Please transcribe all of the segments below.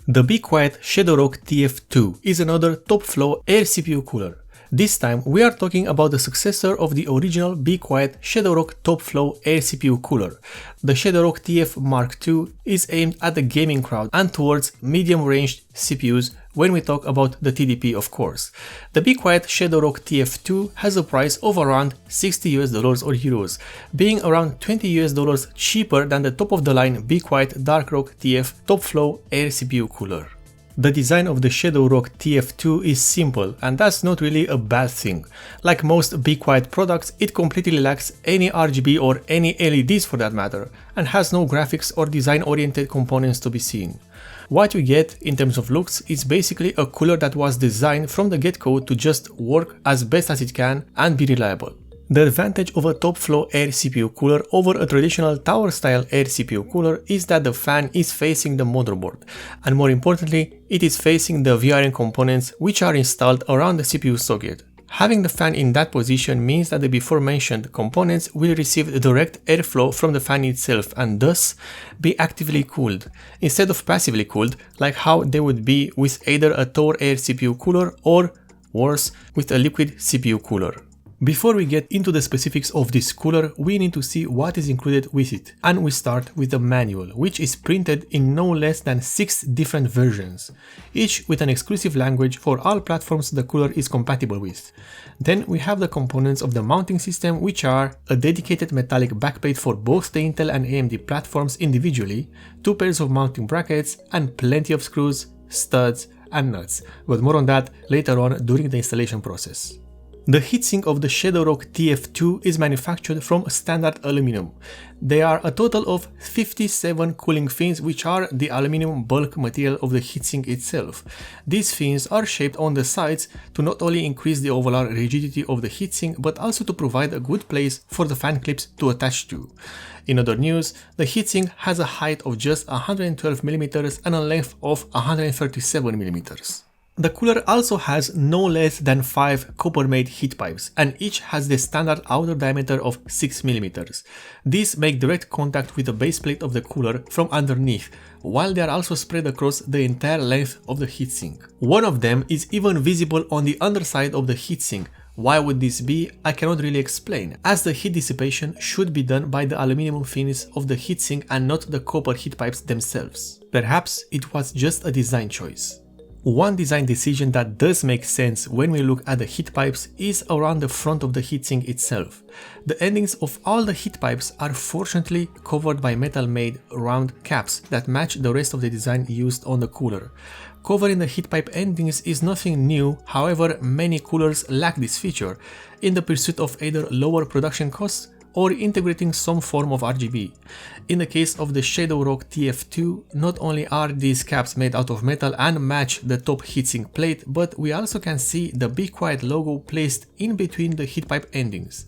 The Be Quiet ShadowRock TF2 is another top-flow air CPU cooler. This time we are talking about the successor of the original Be Quiet ShadowRock Top Flow Air CPU cooler. The ShadowRock TF Mark II is aimed at the gaming crowd and towards medium-ranged CPUs when we talk about the TDP, of course. The Be Quiet ShadowRock TF2 has a price of around $60 or euros, being around $20 cheaper than the top-of-the-line Be Quiet DarkRock TF Top Flow Air CPU cooler. The design of the ShadowRock TF2 is simple, and that's not really a bad thing. Like most Be Quiet products, it completely lacks any RGB or any LEDs for that matter, and has no graphics or design-oriented components to be seen. What you get in terms of looks is basically a cooler that was designed from the get-go to just work as best as it can and be reliable. The advantage of a top-flow air CPU cooler over a traditional tower-style air CPU cooler is that the fan is facing the motherboard, and more importantly, it is facing the VRM components which are installed around the CPU socket. Having the fan in that position means that the before mentioned components will receive direct airflow from the fan itself and thus be actively cooled, instead of passively cooled like how they would be with either a tower air CPU cooler or, worse, with a liquid CPU cooler. Before we get into the specifics of this cooler, we need to see what is included with it, and we start with the manual, which is printed in no less than 6 different versions, each with an exclusive language for all platforms the cooler is compatible with. Then we have the components of the mounting system, which are a dedicated metallic backplate for both the Intel and AMD platforms individually, 2 pairs of mounting brackets, and plenty of screws, studs, and nuts, but more on that later on during the installation process. The heatsink of the ShadowRock TF2 is manufactured from standard aluminum. There are a total of 57 cooling fins, which are the aluminum bulk material of the heatsink itself. These fins are shaped on the sides to not only increase the overall rigidity of the heatsink, but also to provide a good place for the fan clips to attach to. In other news, the heatsink has a height of just 112mm and a length of 137mm. The cooler also has no less than 5 copper-made heat pipes, and each has the standard outer diameter of 6mm. These make direct contact with the base plate of the cooler from underneath, while they are also spread across the entire length of the heatsink. One of them is even visible on the underside of the heatsink. Why would this be? I cannot really explain, as the heat dissipation should be done by the aluminum fins of the heatsink and not the copper heat pipes themselves. Perhaps it was just a design choice. One design decision that does make sense when we look at the heat pipes is around the front of the heatsink itself. The endings of all the heat pipes are fortunately covered by metal-made round caps that match the rest of the design used on the cooler. Covering the heat pipe endings is nothing new, however many coolers lack this feature, in the pursuit of either lower production costs or integrating some form of RGB. In the case of the ShadowRock TF2, not only are these caps made out of metal and match the top heatsink plate, but we also can see the Be Quiet logo placed in between the heat pipe endings.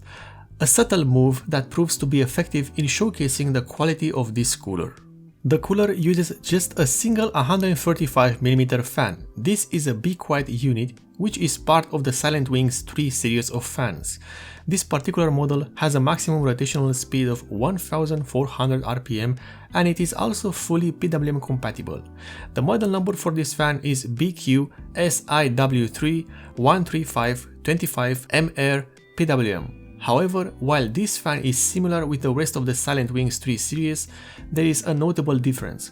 A subtle move that proves to be effective in showcasing the quality of this cooler. The cooler uses just a single 135mm fan. This is a Be Quiet unit, which is part of the Silent Wings 3 series of fans. This particular model has a maximum rotational speed of 1400 RPM, and it is also fully PWM compatible. The model number for this fan is BQ SIW3 13525 MR PWM. However, while this fan is similar with the rest of the Silent Wings 3 series, there is a notable difference.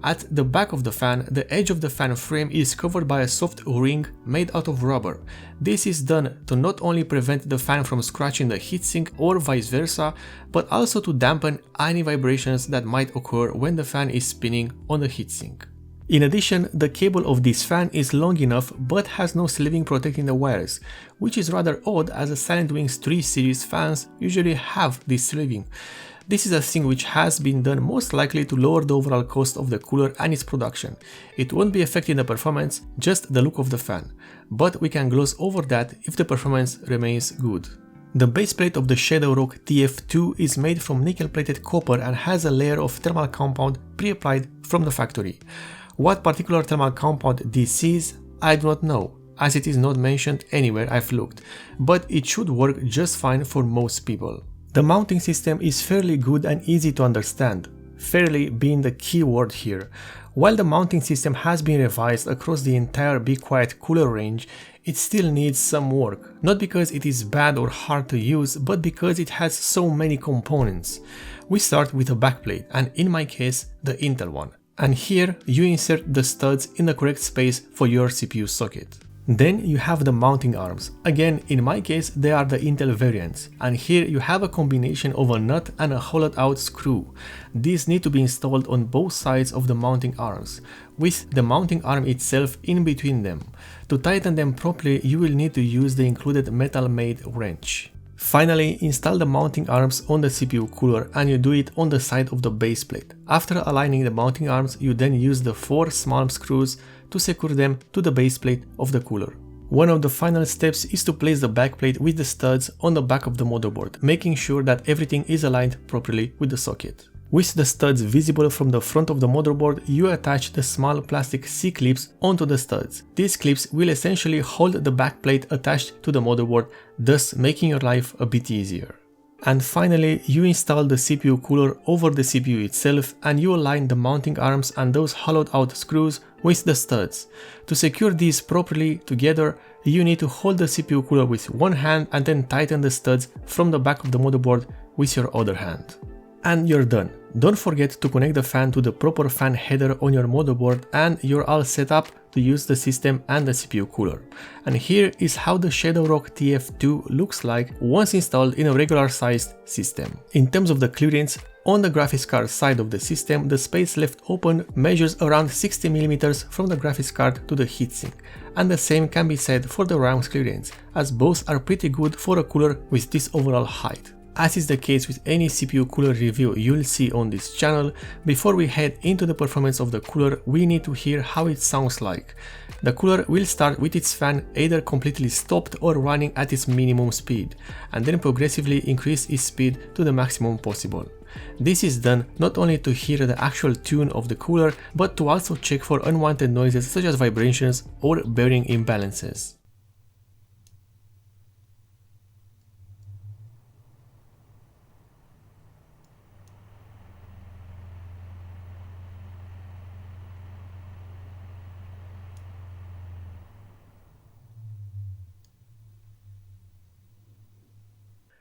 At the back of the fan, the edge of the fan frame is covered by a soft ring made out of rubber. This is done to not only prevent the fan from scratching the heatsink or vice versa, but also to dampen any vibrations that might occur when the fan is spinning on the heatsink. In addition, the cable of this fan is long enough but has no sleeving protecting the wires, which is rather odd as the Silent Wings 3 series fans usually have this sleeving. This is a thing which has been done most likely to lower the overall cost of the cooler and its production. It won't be affecting the performance, just the look of the fan, but we can gloss over that if the performance remains good. The base plate of the ShadowRock TF2 is made from nickel-plated copper and has a layer of thermal compound pre-applied from the factory. What particular thermal compound this is, I do not know, as it is not mentioned anywhere I've looked, but it should work just fine for most people. The mounting system is fairly good and easy to understand. fairly being the key word here. While the mounting system has been revised across the entire Be Quiet cooler range, it still needs some work, not because it is bad or hard to use, but because it has so many components. We start with a backplate, and in my case, the Intel one. And here you insert the studs in the correct space for your CPU socket. Then you have the mounting arms. Again, in my case, they are the Intel variants, and here you have a combination of a nut and a hollowed out screw. These need to be installed on both sides of the mounting arms, with the mounting arm itself in between them. To tighten them properly, you will need to use the included metal-made wrench. Finally, install the mounting arms on the CPU cooler, and you do it on the side of the base plate. After aligning the mounting arms, you then use the 4 small screws to secure them to the base plate of the cooler. One of the final steps is to place the backplate with the studs on the back of the motherboard, making sure that everything is aligned properly with the socket. With the studs visible from the front of the motherboard, you attach the small plastic C-clips onto the studs. These clips will essentially hold the backplate attached to the motherboard, thus making your life a bit easier. And finally, you install the CPU cooler over the CPU itself, and you align the mounting arms and those hollowed out screws with the studs. To secure these properly together, you need to hold the CPU cooler with one hand and then tighten the studs from the back of the motherboard with your other hand. And you're done. Don't forget to connect the fan to the proper fan header on your motherboard, and you're all set up to use the system and the CPU cooler. And here is how the ShadowRock TF2 looks like once installed in a regular sized system. In terms of the clearance, on the graphics card side of the system, the space left open measures around 60mm from the graphics card to the heatsink, and the same can be said for the RAM's clearance, as both are pretty good for a cooler with this overall height. As is the case with any CPU cooler review you'll see on this channel, before we head into the performance of the cooler, we need to hear how it sounds like. The cooler will start with its fan either completely stopped or running at its minimum speed, and then progressively increase its speed to the maximum possible. This is done not only to hear the actual tune of the cooler, but to also check for unwanted noises such as vibrations or bearing imbalances.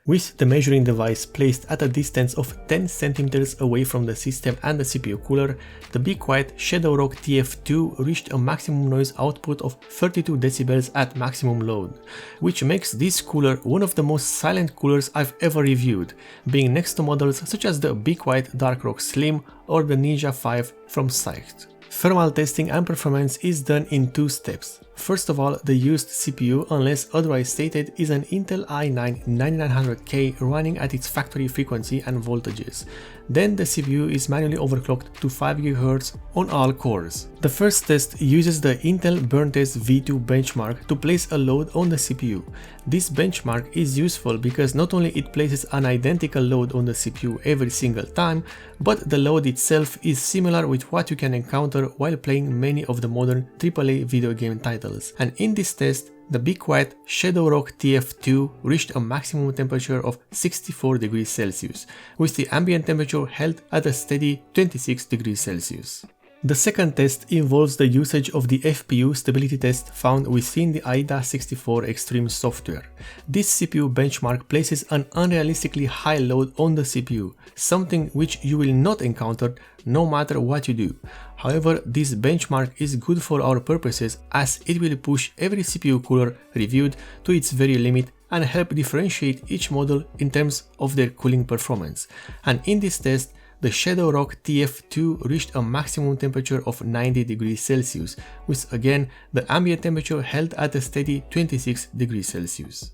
With the measuring device placed at a distance of 10 cm away from the system and the CPU cooler, the Be Quiet ShadowRock TF2 reached a maximum noise output of 32 dB at maximum load, which makes this cooler one of the most silent coolers I've ever reviewed, being next to models such as the Be Quiet Dark Slim or the Ninja 5 from Psyched. Thermal testing and performance is done in 2 steps. First of all, the used CPU, unless otherwise stated, is an Intel i9 9900K running at its factory frequency and voltages. Then the CPU is manually overclocked to 5 GHz on all cores. The first test uses the Intel BurnTest V2 benchmark to place a load on the CPU. This benchmark is useful because not only it places an identical load on the CPU every single time, but the load itself is similar with what you can encounter while playing many of the modern AAA video game titles. And in this test, the Be Quiet ShadowRock TF2 reached a maximum temperature of 64 degrees Celsius, with the ambient temperature held at a steady 26 degrees Celsius. The second test involves the usage of the Fpu Stability Test found within the AIDA64 Extreme software. This CPU benchmark places an unrealistically high load on the CPU, something which you will not encounter no matter what you do. However, this benchmark is good for our purposes as it will push every CPU cooler reviewed to its very limit and help differentiate each model in terms of their cooling performance. And in this test, the ShadowRock TF2 reached a maximum temperature of 90 degrees Celsius, with again the ambient temperature held at a steady 26 degrees Celsius.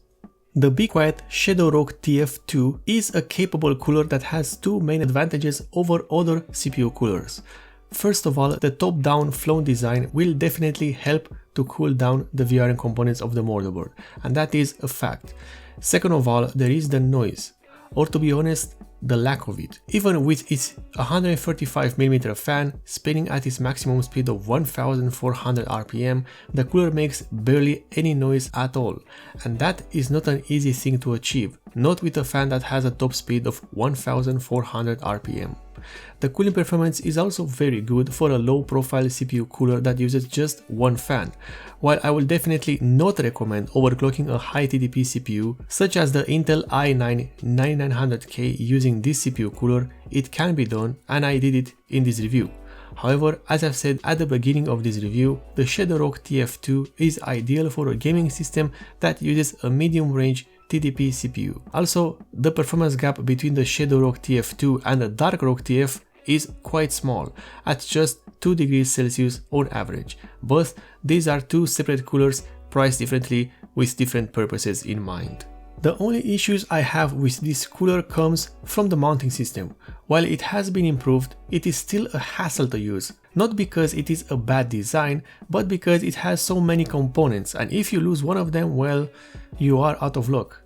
The Be Quiet ShadowRock TF2 is a capable cooler that has 2 main advantages over other CPU coolers. First of all, the top-down flown design will definitely help to cool down the VRM components of the motherboard, and that is a fact. Second of all, there is the noise, or to be honest, the lack of it. Even with its 135mm fan spinning at its maximum speed of 1400 RPM, the cooler makes barely any noise at all, and that is not an easy thing to achieve, not with a fan that has a top speed of 1400 RPM. The cooling performance is also very good for a low-profile CPU cooler that uses just one fan. While I will definitely not recommend overclocking a high TDP CPU, such as the Intel i9-9900K using this CPU cooler, it can be done, and I did it in this review. However, as I've said at the beginning of this review, the ShadowRock TF2 is ideal for a gaming system that uses a medium-range TDP CPU. Also, the performance gap between the ShadowRock TF2 and the DarkRock TF is quite small, at just 2 degrees Celsius on average. Both these are two separate coolers priced differently with different purposes in mind. The only issues I have with this cooler comes from the mounting system. While it has been improved, it is still a hassle to use. Not because it is a bad design, but because it has so many components, and if you lose one of them, well, you are out of luck.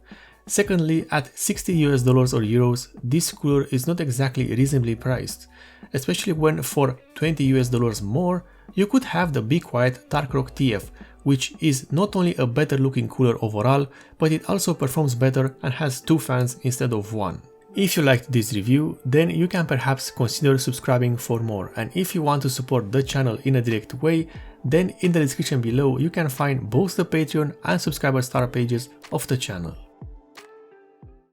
Secondly, at $60 or euros, this cooler is not exactly reasonably priced, especially when for $20 more, you could have the Be Quiet DarkRock TF, which is not only a better looking cooler overall, but it also performs better and has 2 fans instead of 1. If you liked this review, then you can perhaps consider subscribing for more, and if you want to support the channel in a direct way, then in the description below you can find both the Patreon and subscriber star pages of the channel.